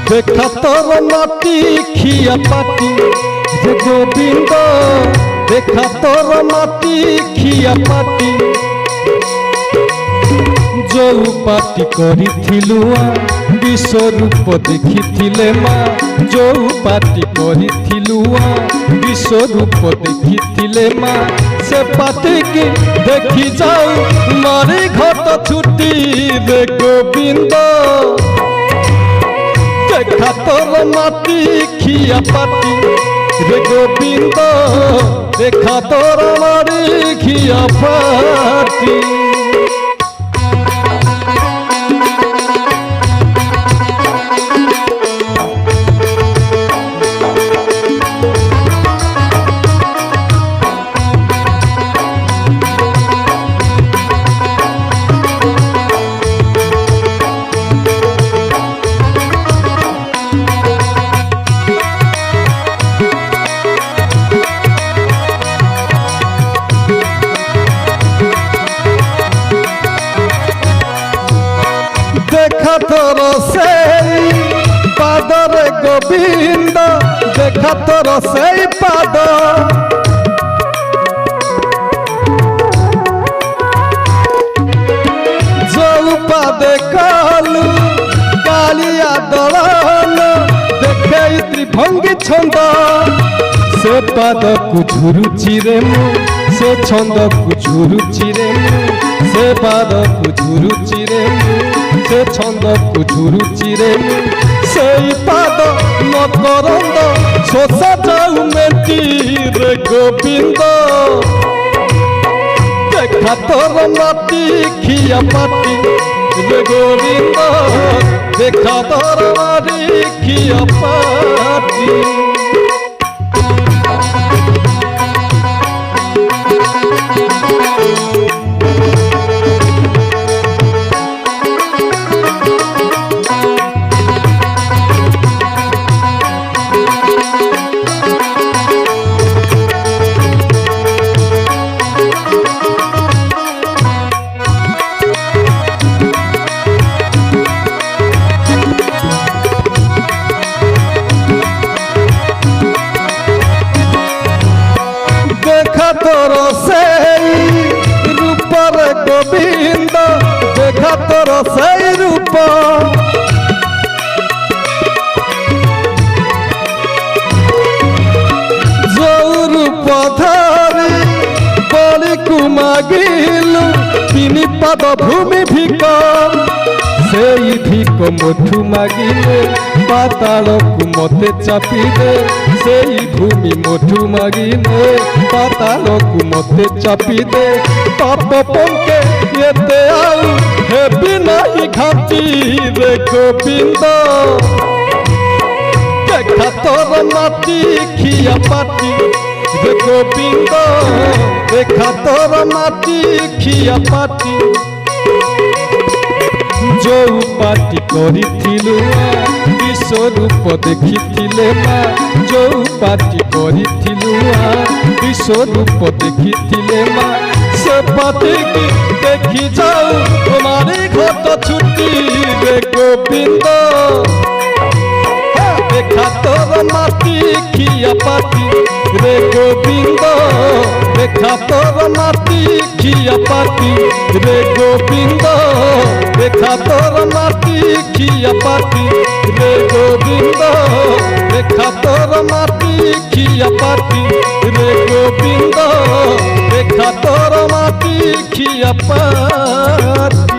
देखा तोर माटी खिया पाटी रे गोविंद देखा तोर माटी खिया पाटी जो पाटी करिथिलुआ विश्वरूप देखिथिले माँ जो पाटी करिथिलुआ विश्वरूप देखिथिले माँ से पाटी की देखी जाऊ मारी घट छुटी रे गोविंद देखा तोर माटी खिया पाटी रे गोविंद देखा तोर माटी खिया पाटी देखा तोर से पादर गोविंद देखा तोर से पाद जो पादे कालू कालिया दलन देखे त्रिभंगी छंद से पाद को झुरुची रे मु से छंद को झुरुची रे मु से पाद को झुरुची रे मु से छंद को झुरुची रे से पाद मकरंद शोषा जाऊ मेटी रे गोविंद देखा तोर माटी खिया पाटी रे गोविंद देखा तोर माटी खिया पाटी देखा तोर से रूप रे गोविंद देखा तोर से रूप जो रूप धरी बलि को मागिलु तीन पद भूमि भिक से भिक मोठू मागिले पाताल को मते चापी दे से भूमि मोठू मागिले पाताल को मते चापी दे पाप पंके येते आउ हेबी नहीं घाटी रे गोविंद देखा तोर माटी खिया पाटी रे गोविंद देखा तोर माटी खिया पाटी जो पाटी करिथिलुआ विश्वरूप देखिथिले माँ जो पाटी करिथिलुआ विश्वरूप देखिथिले माँ से पाटी की देखी जाऊ तुम्हारी घट छुट्टी रे गोविंद देखा तोर माटी खिया पाटी रे गोविंद देखा तोर माटी खिया पाटी रे गोविंद देखा तोर माटी खिया पाटी रे गोविंद देखा तोर माटी खिया पाटी रे गोविंद देखा तोर माटी खिया पाटी।